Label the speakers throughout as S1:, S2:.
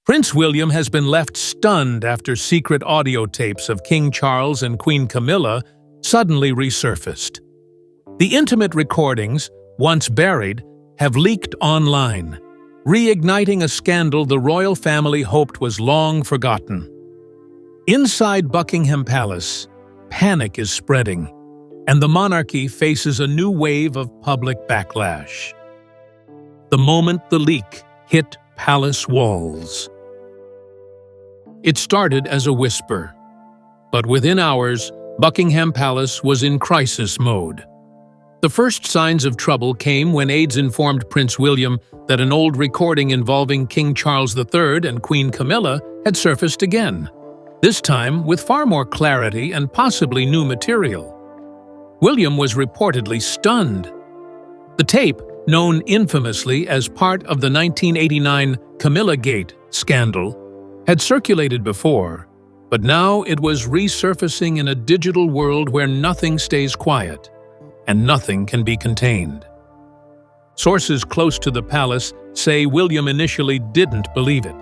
S1: Prince William has been left stunned after secret audio tapes of King Charles and Queen Camilla suddenly resurfaced. The intimate recordings, once buried, have leaked online, reigniting a scandal the royal family hoped was long forgotten. Inside Buckingham Palace, panic is spreading, and the monarchy faces a new wave of public backlash. The moment the leak hit palace walls. It started as a whisper, but within hours, Buckingham Palace was in crisis mode. The first signs of trouble came when aides informed Prince William that an old recording involving King Charles III and Queen Camilla had surfaced again, this time with far more clarity and possibly new material. William was reportedly stunned. The tape, known infamously as part of the 1989 Camilla Gate scandal, had circulated before, but now it was resurfacing in a digital world where nothing stays quiet and nothing can be contained. Sources close to the palace say William initially didn't believe it.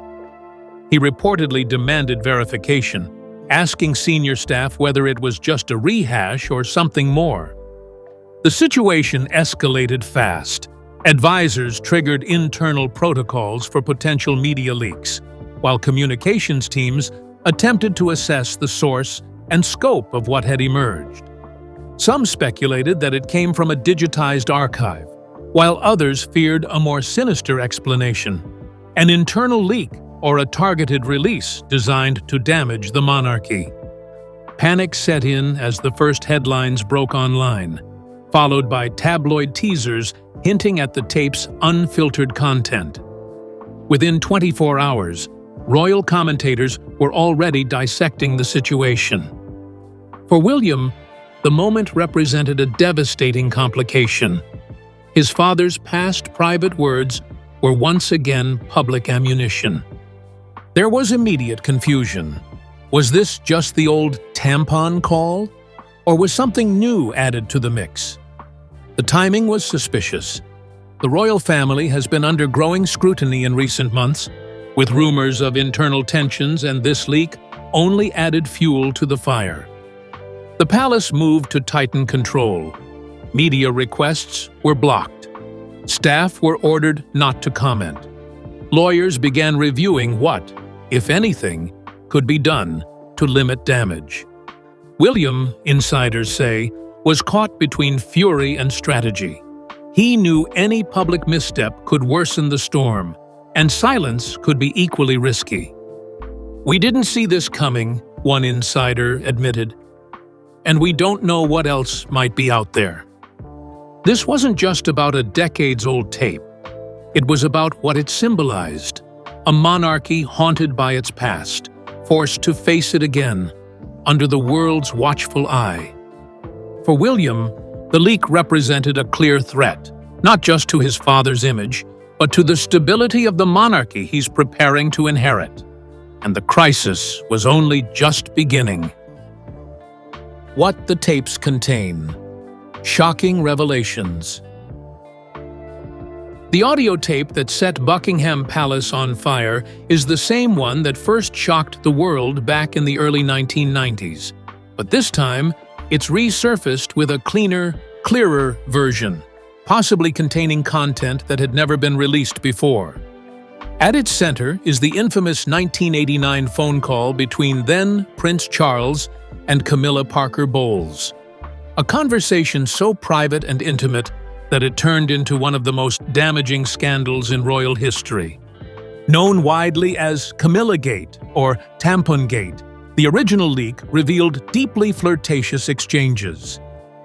S1: He reportedly demanded verification, asking senior staff whether it was just a rehash or something more. The situation escalated fast. Advisors triggered internal protocols for potential media leaks, while communications teams attempted to assess the source and scope of what had emerged. Some speculated that it came from a digitized archive, while others feared a more sinister explanation, an internal leak or a targeted release designed to damage the monarchy. Panic set in as the first headlines broke online, followed by tabloid teasers hinting at the tape's unfiltered content. Within 24 hours, royal commentators were already dissecting the situation. For William, the moment represented a devastating complication. His father's past private words were once again public ammunition. There was immediate confusion. Was this just the old tampon call? Or was something new added to the mix? The timing was suspicious. The royal family has been under growing scrutiny in recent months, with rumors of internal tensions, and this leak only added fuel to the fire. The palace moved to tighten control. Media requests were blocked. Staff were ordered not to comment. Lawyers began reviewing what, if anything, could be done to limit damage. William, insiders say, was caught between fury and strategy. He knew any public misstep could worsen the storm, and silence could be equally risky. "We didn't see this coming," one insider admitted, "and we don't know what else might be out there." This wasn't just about a decades-old tape. It was about what it symbolized: a monarchy haunted by its past, forced to face it again, under the world's watchful eye. For William, the leak represented a clear threat, not just to his father's image, but to the stability of the monarchy he's preparing to inherit. And the crisis was only just beginning. What the tapes contain. Shocking revelations. The audio tape that set Buckingham Palace on fire is the same one that first shocked the world back in the early 1990s. But this time, it's resurfaced with a cleaner, clearer version, possibly containing content that had never been released before. At its center is the infamous 1989 phone call between then Prince Charles and Camilla Parker Bowles. A conversation so private and intimate that it turned into one of the most damaging scandals in royal history. Known widely as Camilla Gate or Tampon Gate, the original leak revealed deeply flirtatious exchanges.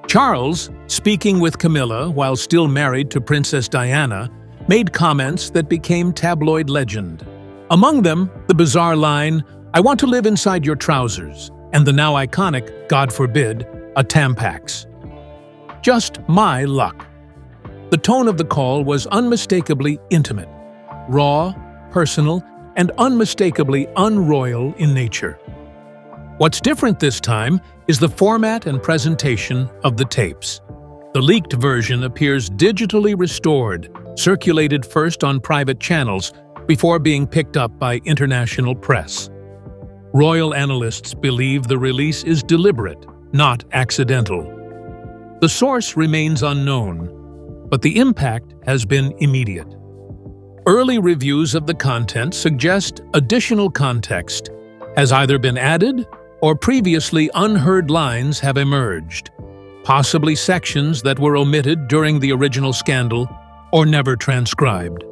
S1: Charles, speaking with Camilla while still married to Princess Diana, made comments that became tabloid legend. Among them, the bizarre line, "I want to live inside your trousers," and the now iconic, God forbid, a Tampax. Just my luck. The tone of the call was unmistakably intimate, raw, personal, and unmistakably unroyal in nature. What's different this time is the format and presentation of the tapes. The leaked version appears digitally restored, circulated first on private channels before being picked up by international press. Royal analysts believe the release is deliberate, not accidental. The source remains unknown, but the impact has been immediate. Early reviews of the content suggest additional context has either been added or previously unheard lines have emerged, possibly sections that were omitted during the original scandal or never transcribed.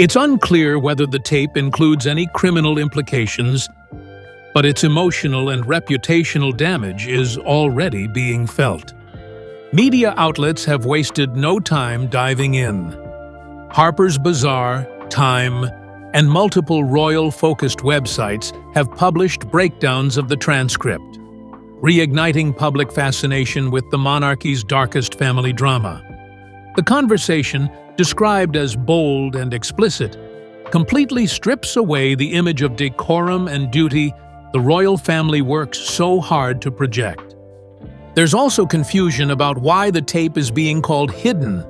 S1: It's unclear whether the tape includes any criminal implications, but its emotional and reputational damage is already being felt. Media outlets have wasted no time diving in. Harper's Bazaar, Time, and multiple royal-focused websites have published breakdowns of the transcript, reigniting public fascination with the monarchy's darkest family drama. The conversation, described as bold and explicit, completely strips away the image of decorum and duty the royal family works so hard to project. There's also confusion about why the tape is being called hidden.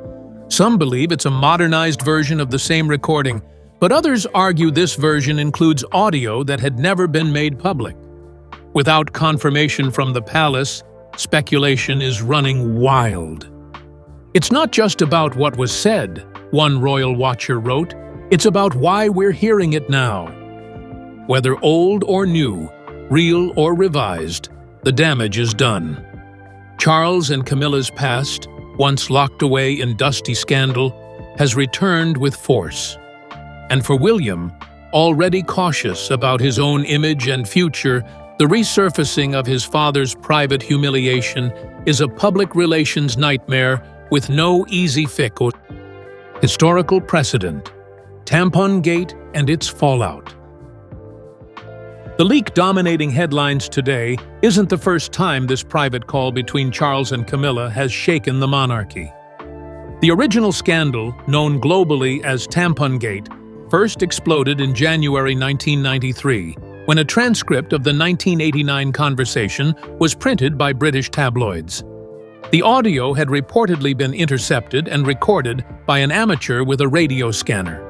S1: Some believe it's a modernized version of the same recording, but others argue this version includes audio that had never been made public. Without confirmation from the palace, speculation is running wild. It's not just about what was said, one royal watcher wrote, it's about why we're hearing it now. Whether old or new, real or revised, the damage is done. Charles and Camilla's past, once locked away in dusty scandal, has returned with force. And for William, already cautious about his own image and future, the resurfacing of his father's private humiliation is a public relations nightmare with no easy fix. Historical precedent, Tampon Gate and its fallout. The leak dominating headlines today isn't the first time this private call between Charles and Camilla has shaken the monarchy. The original scandal, known globally as Tampon Gate, first exploded in January 1993, when a transcript of the 1989 conversation was printed by British tabloids. The audio had reportedly been intercepted and recorded by an amateur with a radio scanner,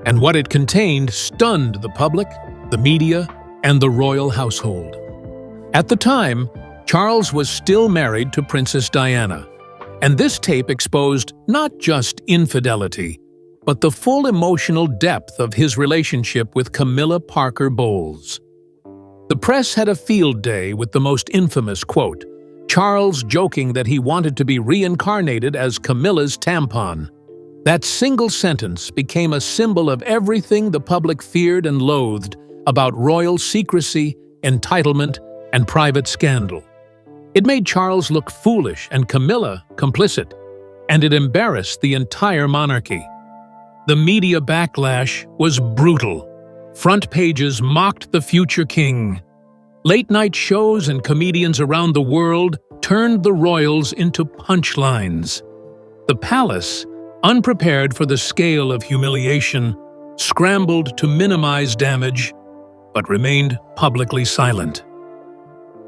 S1: and what it contained stunned the public, the media, and the royal household. At the time, Charles was still married to Princess Diana, and this tape exposed not just infidelity, but the full emotional depth of his relationship with Camilla Parker Bowles. The press had a field day with the most infamous quote, Charles joking that he wanted to be reincarnated as Camilla's tampon. That single sentence became a symbol of everything the public feared and loathed about royal secrecy, entitlement, and private scandal. It made Charles look foolish and Camilla complicit, and it embarrassed the entire monarchy. The media backlash was brutal. Front pages mocked the future king. Late-night shows and comedians around the world turned the royals into punchlines. The palace, unprepared for the scale of humiliation, scrambled to minimize damage, but remained publicly silent.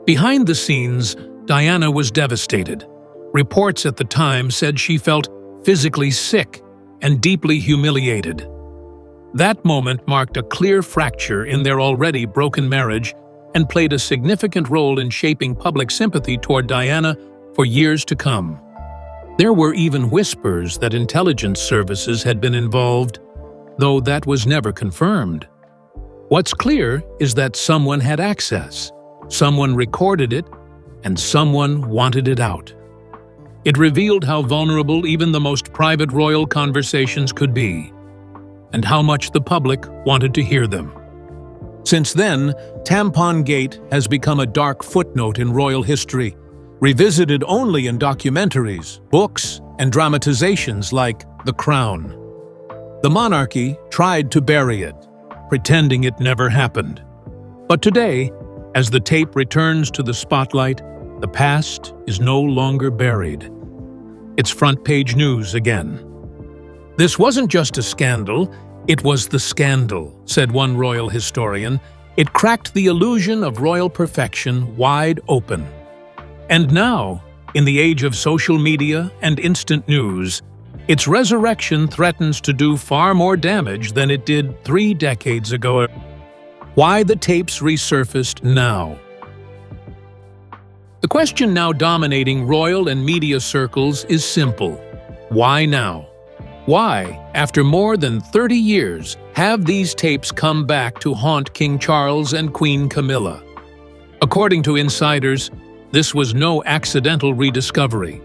S1: Behind the scenes, Diana was devastated. Reports at the time said she felt physically sick and deeply humiliated. That moment marked a clear fracture in their already broken marriage and played a significant role in shaping public sympathy toward Diana for years to come. There were even whispers that intelligence services had been involved, though that was never confirmed. What's clear is that someone had access, someone recorded it, and someone wanted it out. It revealed how vulnerable even the most private royal conversations could be, and how much the public wanted to hear them. Since then, Tampon Gate has become a dark footnote in royal history, revisited only in documentaries, books, and dramatizations like The Crown. The monarchy tried to bury it, pretending it never happened. But today, as the tape returns to the spotlight, the past is no longer buried. It's front-page news again. This wasn't just a scandal, it was the scandal, said one royal historian. It cracked the illusion of royal perfection wide open. And now, in the age of social media and instant news, Its resurrection threatens to do far more damage than it did 3 decades ago. Why the tapes resurfaced now? The question now dominating royal and media circles is simple. Why now? Why, after more than 30 years, have these tapes come back to haunt King Charles and Queen Camilla? According to insiders, this was no accidental rediscovery.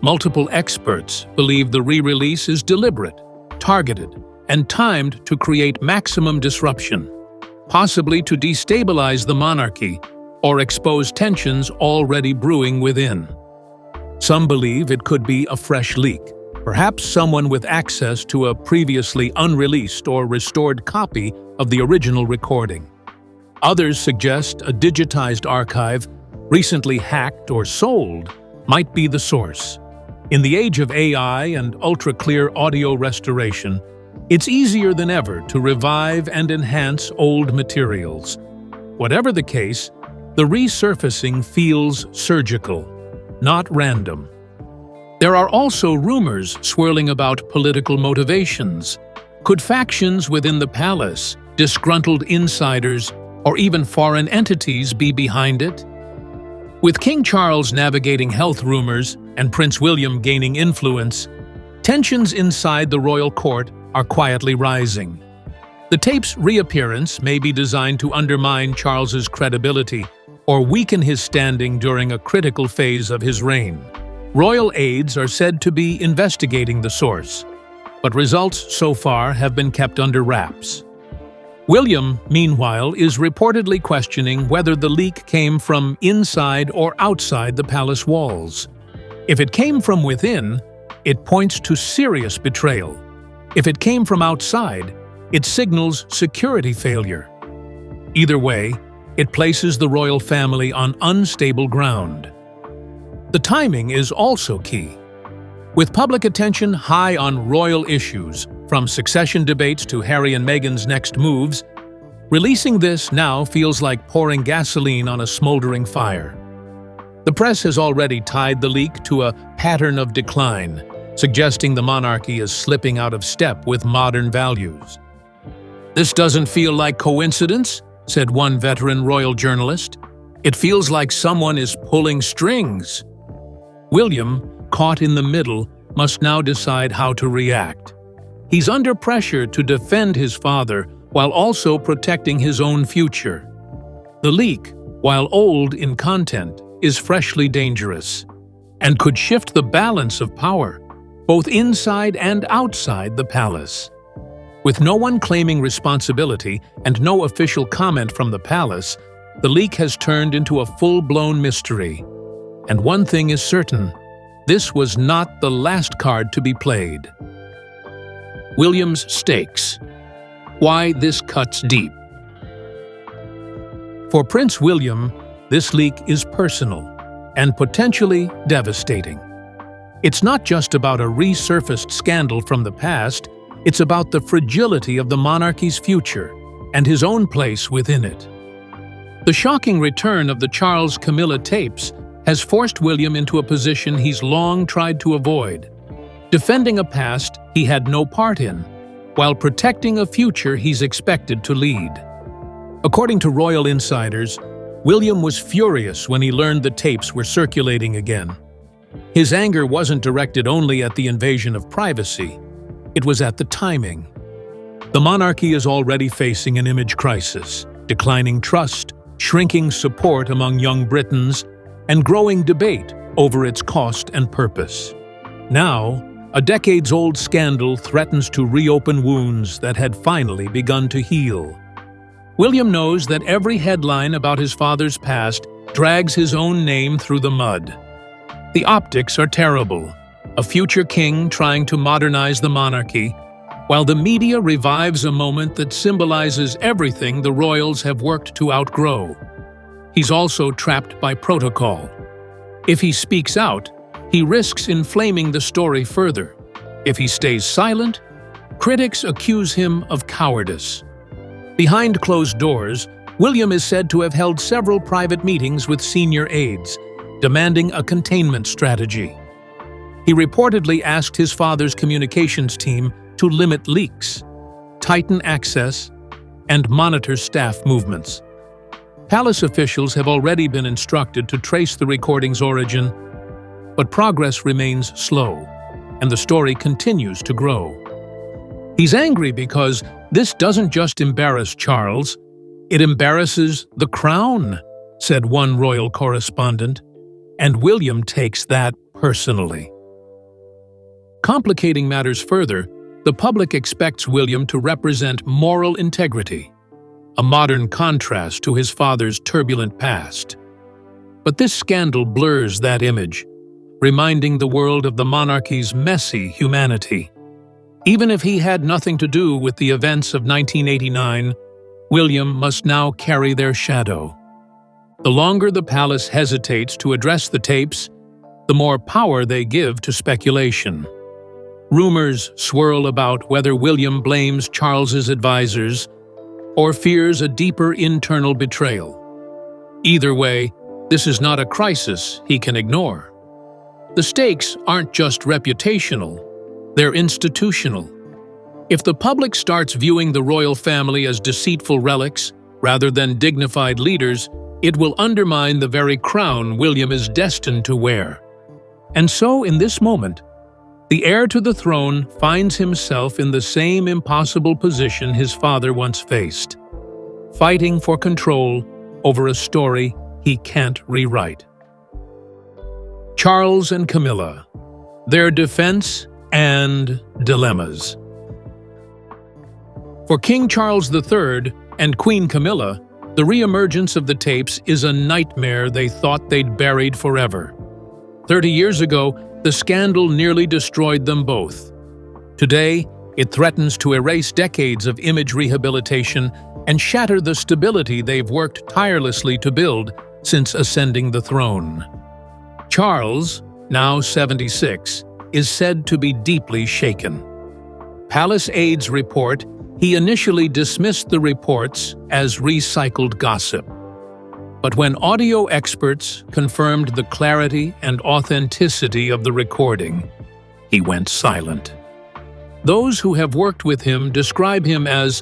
S1: Multiple experts believe the re-release is deliberate, targeted, and timed to create maximum disruption, possibly to destabilize the monarchy or expose tensions already brewing within. Some believe it could be a fresh leak, perhaps someone with access to a previously unreleased or restored copy of the original recording. Others suggest a digitized archive, recently hacked or sold, might be the source. In the age of AI and ultra-clear audio restoration, it's easier than ever to revive and enhance old materials. Whatever the case, the resurfacing feels surgical, not random. There are also rumors swirling about political motivations. Could factions within the palace, disgruntled insiders, or even foreign entities be behind it? With King Charles navigating health rumors and Prince William gaining influence, tensions inside the royal court are quietly rising. The tape's reappearance may be designed to undermine Charles's credibility or weaken his standing during a critical phase of his reign. Royal aides are said to be investigating the source, but results so far have been kept under wraps. William, meanwhile, is reportedly questioning whether the leak came from inside or outside the palace walls. If it came from within, it points to serious betrayal. If it came from outside, it signals security failure. Either way, it places the royal family on unstable ground. The timing is also key. With public attention high on royal issues, from succession debates to Harry and Meghan's next moves, releasing this now feels like pouring gasoline on a smoldering fire. The press has already tied the leak to a pattern of decline, suggesting the monarchy is slipping out of step with modern values. "This doesn't feel like coincidence," said one veteran royal journalist. "It feels like someone is pulling strings." William, caught in the middle, must now decide how to react. He's under pressure to defend his father while also protecting his own future. The leak, while old in content, is freshly dangerous and could shift the balance of power, both inside and outside the palace. With no one claiming responsibility and no official comment from the palace, the leak has turned into a full-blown mystery. And one thing is certain, this was not the last card to be played. William's stakes. Why this cuts deep. For Prince William, this leak is personal and potentially devastating. It's not just about a resurfaced scandal from the past, it's about the fragility of the monarchy's future and his own place within it. The shocking return of the Charles-Camilla tapes has forced William into a position he's long tried to avoid, defending a past he had no part in, while protecting a future he's expected to lead. According to royal insiders, William was furious when he learned the tapes were circulating again. His anger wasn't directed only at the invasion of privacy, it was at the timing. The monarchy is already facing an image crisis, declining trust, shrinking support among young Britons, and growing debate over its cost and purpose. Now, a decades-old scandal threatens to reopen wounds that had finally begun to heal. William knows that every headline about his father's past drags his own name through the mud. The optics are terrible, a future king trying to modernize the monarchy, while the media revives a moment that symbolizes everything the royals have worked to outgrow. He's also trapped by protocol. If he speaks out, he risks inflaming the story further. If he stays silent, critics accuse him of cowardice. Behind closed doors, William is said to have held several private meetings with senior aides, demanding a containment strategy. He reportedly asked his father's communications team to limit leaks, tighten access, and monitor staff movements. Palace officials have already been instructed to trace the recording's origin, but progress remains slow, and the story continues to grow. He's angry because this doesn't just embarrass Charles, it embarrasses the crown, said one royal correspondent, and William takes that personally. Complicating matters further, the public expects William to represent moral integrity, a modern contrast to his father's turbulent past. But this scandal blurs that image, reminding the world of the monarchy's messy humanity. Even if he had nothing to do with the events of 1989, William must now carry their shadow. The longer the palace hesitates to address the tapes, the more power they give to speculation. Rumors swirl about whether William blames Charles's advisors or fears a deeper internal betrayal. Either way, this is not a crisis he can ignore. The stakes aren't just reputational, they're institutional. If the public starts viewing the royal family as deceitful relics rather than dignified leaders, it will undermine the very crown William is destined to wear. And so, in this moment, the heir to the throne finds himself in the same impossible position his father once faced, fighting for control over a story he can't rewrite. Charles and Camilla, their defense and dilemmas. For King Charles III and Queen Camilla, the reemergence of the tapes is a nightmare they thought they'd buried forever. 30 years ago, the scandal nearly destroyed them both. Today, it threatens to erase decades of image rehabilitation and shatter the stability they've worked tirelessly to build since ascending the throne. Charles, now 76, is said to be deeply shaken. Palace aides report he initially dismissed the reports as recycled gossip. But when audio experts confirmed the clarity and authenticity of the recording, he went silent. Those who have worked with him describe him as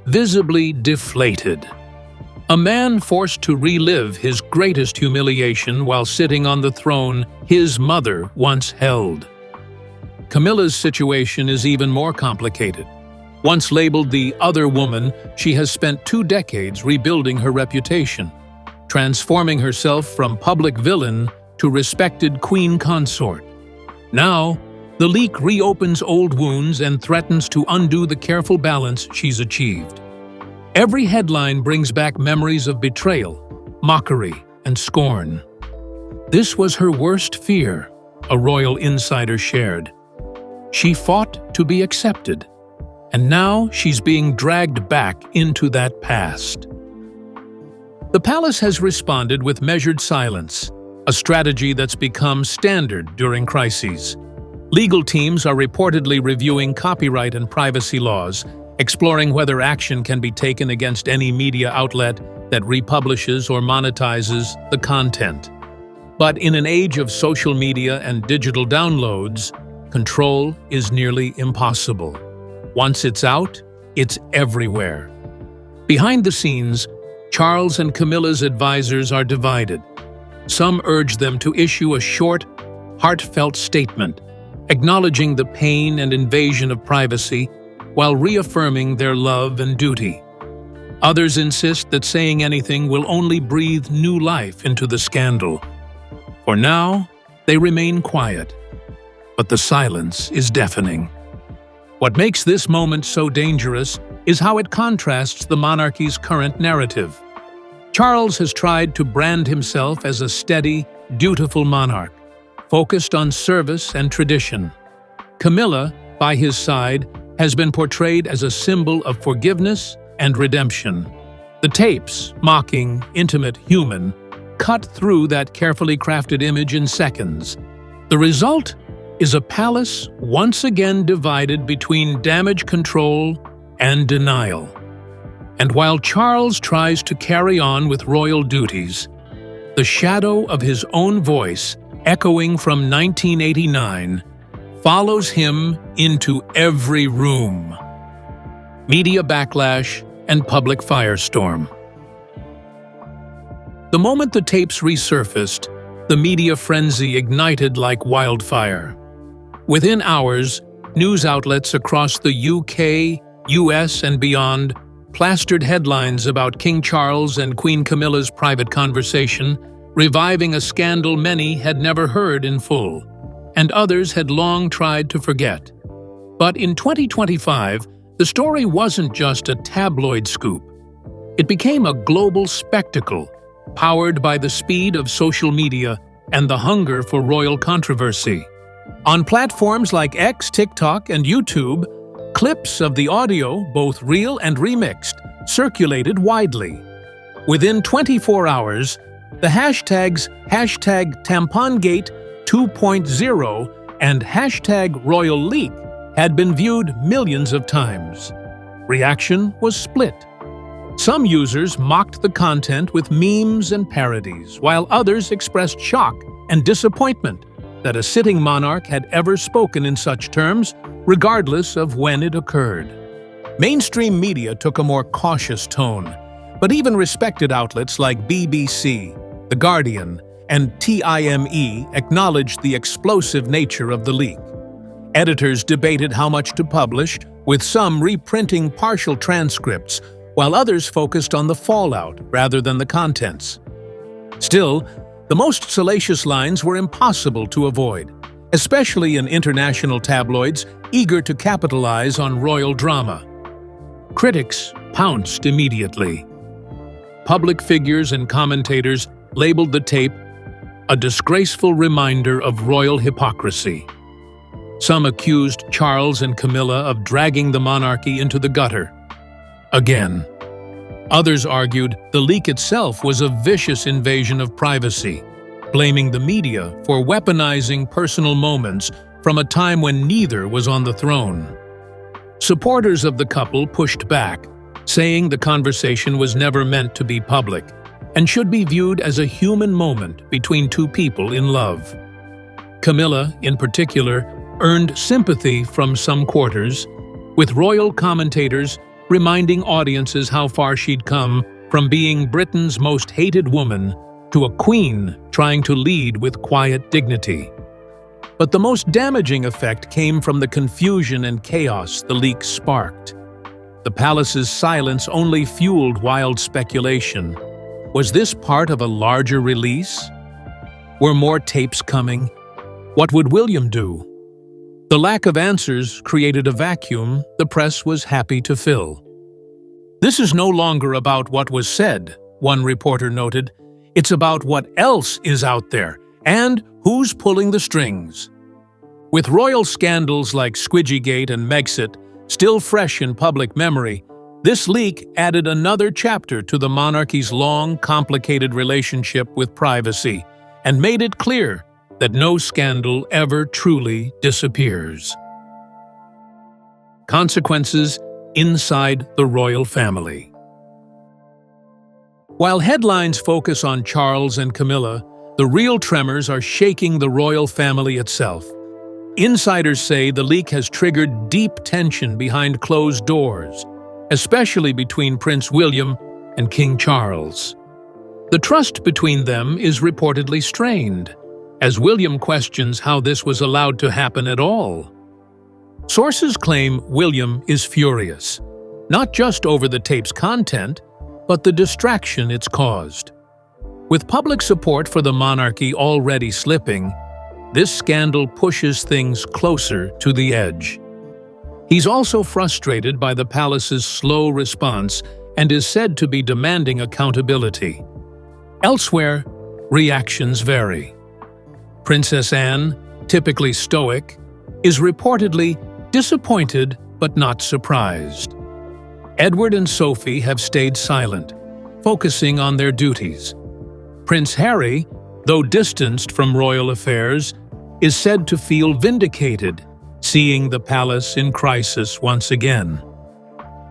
S1: visibly deflated, a man forced to relive his greatest humiliation while sitting on the throne his mother once held. Camilla's situation is even more complicated. Once labeled the other woman, she has spent 2 decades rebuilding her reputation, transforming herself from public villain to respected queen consort. Now, the leak reopens old wounds and threatens to undo the careful balance she's achieved. Every headline brings back memories of betrayal, mockery, and scorn. This was her worst fear, a royal insider shared. She fought to be accepted, and now she's being dragged back into that past. The palace has responded with measured silence, a strategy that's become standard during crises. Legal teams are reportedly reviewing copyright and privacy laws, exploring whether action can be taken against any media outlet that republishes or monetizes the content. But in an age of social media and digital downloads, control is nearly impossible. Once it's out, it's everywhere. Behind the scenes, Charles and Camilla's advisors are divided. Some urge them to issue a short, heartfelt statement, acknowledging the pain and invasion of privacy while reaffirming their love and duty. Others insist that saying anything will only breathe new life into the scandal. For now, they remain quiet, but the silence is deafening. What makes this moment so dangerous is how it contrasts the monarchy's current narrative. Charles has tried to brand himself as a steady, dutiful monarch, focused on service and tradition. Camilla, by his side, has been portrayed as a symbol of forgiveness and redemption. The tapes, mocking, intimate, human, cut through that carefully crafted image in seconds. The result is a palace once again divided between damage control and denial. And while Charles tries to carry on with royal duties, the shadow of his own voice, echoing from 1989, follows him into every room. Media backlash and public firestorm. The moment the tapes resurfaced, the media frenzy ignited like wildfire. Within hours, news outlets across the UK, US, and beyond plastered headlines about King Charles and Queen Camilla's private conversation, reviving a scandal many had never heard in full, and others had long tried to forget. But in 2025, the story wasn't just a tabloid scoop. It became a global spectacle, powered by the speed of social media and the hunger for royal controversy. On platforms like X, TikTok, and YouTube, clips of the audio, both real and remixed, circulated widely. Within 24 hours, the hashtags #TamponGate 2.0 and #RoyalLeak had been viewed millions of times. Reaction was split. Some users mocked the content with memes and parodies, while others expressed shock and disappointment that a sitting monarch had ever spoken in such terms, regardless of when it occurred. Mainstream media took a more cautious tone, but even respected outlets like BBC, The Guardian, and TIME acknowledged the explosive nature of the leak. Editors debated how much to publish, with some reprinting partial transcripts, while others focused on the fallout rather than the contents. Still, the most salacious lines were impossible to avoid, especially in international tabloids eager to capitalize on royal drama. Critics pounced immediately. Public figures and commentators labeled the tape a disgraceful reminder of royal hypocrisy. Some accused Charles and Camilla of dragging the monarchy into the gutter. Again. Others argued the leak itself was a vicious invasion of privacy, blaming the media for weaponizing personal moments from a time when neither was on the throne. Supporters of the couple pushed back, saying the conversation was never meant to be public and should be viewed as a human moment between two people in love. Camilla, in particular, earned sympathy from some quarters, with royal commentators reminding audiences how far she'd come from being Britain's most hated woman to a queen trying to lead with quiet dignity. But the most damaging effect came from the confusion and chaos the leak sparked. The palace's silence only fueled wild speculation. Was this part of a larger release? Were more tapes coming? What would William do? The lack of answers created a vacuum the press was happy to fill. "This is no longer about what was said," one reporter noted. "It's about what else is out there and who's pulling the strings." With royal scandals like Squidgygate and Megxit still fresh in public memory, this leak added another chapter to the monarchy's long, complicated relationship with privacy and made it clear that no scandal ever truly disappears. Consequences inside the royal family. While headlines focus on Charles and Camilla, the real tremors are shaking the royal family itself. Insiders say the leak has triggered deep tension behind closed doors, especially between Prince William and King Charles. The trust between them is reportedly strained, as William questions how this was allowed to happen at all. Sources claim William is furious, not just over the tape's content, but the distraction it's caused. With public support for the monarchy already slipping, this scandal pushes things closer to the edge. He's also frustrated by the palace's slow response and is said to be demanding accountability. Elsewhere, reactions vary. Princess Anne, typically stoic, is reportedly disappointed but not surprised. Edward and Sophie have stayed silent, focusing on their duties. Prince Harry, though distanced from royal affairs, is said to feel vindicated, seeing the palace in crisis once again.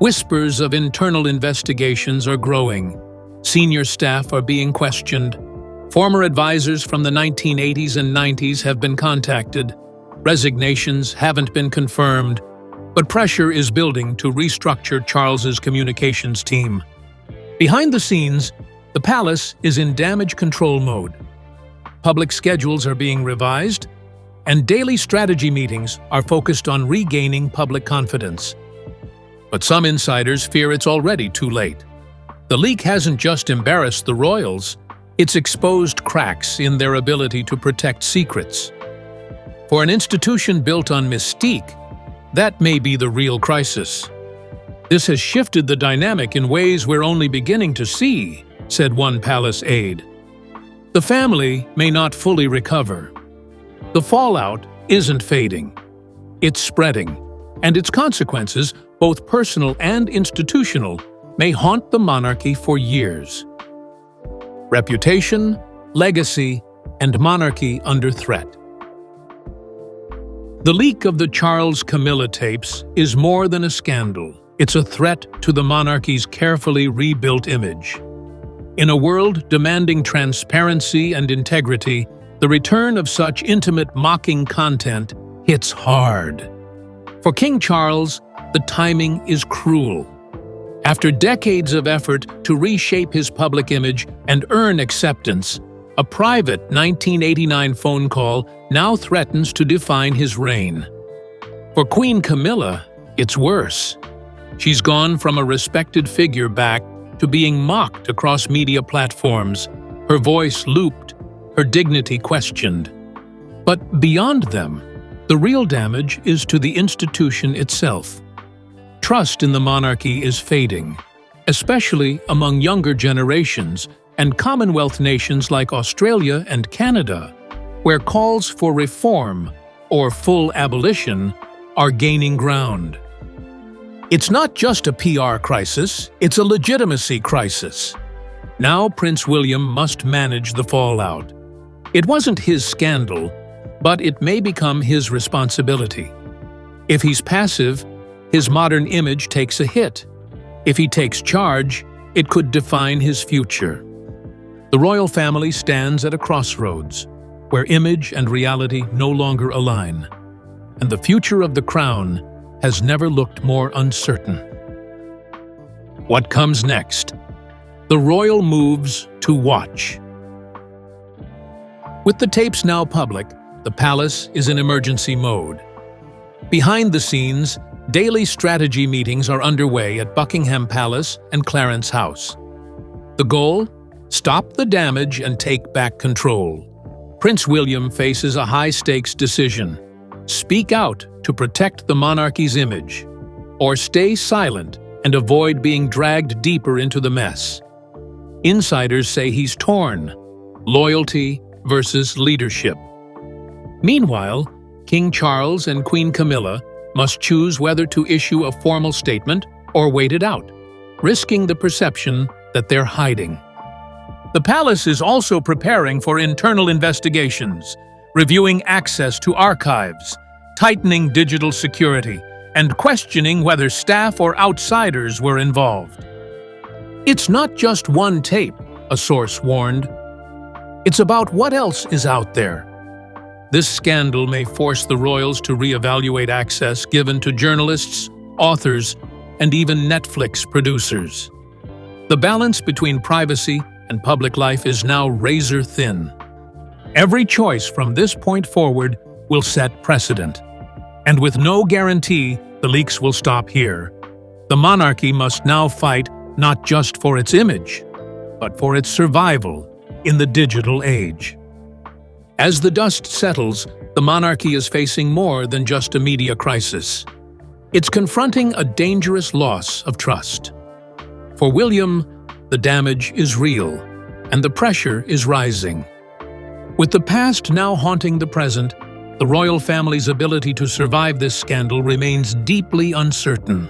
S1: Whispers of internal investigations are growing. Senior staff are being questioned. Former advisors from the 1980s and 90s have been contacted. Resignations haven't been confirmed, but pressure is building to restructure Charles's communications team. Behind the scenes, the palace is in damage control mode. Public schedules are being revised, and daily strategy meetings are focused on regaining public confidence. But some insiders fear it's already too late. The leak hasn't just embarrassed the royals, it's exposed cracks in their ability to protect secrets. For an institution built on mystique, that may be the real crisis. This has shifted the dynamic in ways we're only beginning to see, said one palace aide. The family may not fully recover. The fallout isn't fading. It's spreading, and its consequences, both personal and institutional, may haunt the monarchy for years. Reputation, legacy, and monarchy under threat. The leak of the Charles-Camilla tapes is more than a scandal. It's a threat to the monarchy's carefully rebuilt image. In a world demanding transparency and integrity, the return of such intimate mocking content hits hard. For King Charles, the timing is cruel. After decades of effort to reshape his public image and earn acceptance, a private 1989 phone call now threatens to define his reign. For Queen Camilla, it's worse. She's gone from a respected figure back to being mocked across media platforms, her voice looped, her dignity questioned. But beyond them, the real damage is to the institution itself. Trust in the monarchy is fading, especially among younger generations and Commonwealth nations like Australia and Canada, where calls for reform or full abolition are gaining ground. It's not just a PR crisis, it's a legitimacy crisis. Now Prince William must manage the fallout. It wasn't his scandal, but it may become his responsibility. If he's passive, his modern image takes a hit. If he takes charge, it could define his future. The royal family stands at a crossroads, where image and reality no longer align, and the future of the crown has never looked more uncertain. What comes next? The royal moves to watch. With the tapes now public, the palace is in emergency mode. Behind the scenes, daily strategy meetings are underway at Buckingham Palace and Clarence House. The goal? Stop the damage and take back control. Prince William faces a high-stakes decision. Speak out to protect the monarchy's image, or stay silent and avoid being dragged deeper into the mess. Insiders say he's torn. Loyalty versus leadership. Meanwhile, King Charles and Queen Camilla must choose whether to issue a formal statement or wait it out, risking the perception that they're hiding. The palace is also preparing for internal investigations, reviewing access to archives, tightening digital security, and questioning whether staff or outsiders were involved. It's not just one tape, a source warned. It's about what else is out there. This scandal may force the royals to reevaluate access given to journalists, authors, and even Netflix producers. The balance between privacy and public life is now razor thin. Every choice from this point forward will set precedent. And with no guarantee the leaks will stop here, the monarchy must now fight not just for its image, but for its survival in the digital age. As the dust settles, the monarchy is facing more than just a media crisis. It's confronting a dangerous loss of trust. For William, the damage is real, and the pressure is rising. With the past now haunting the present, the royal family's ability to survive this scandal remains deeply uncertain.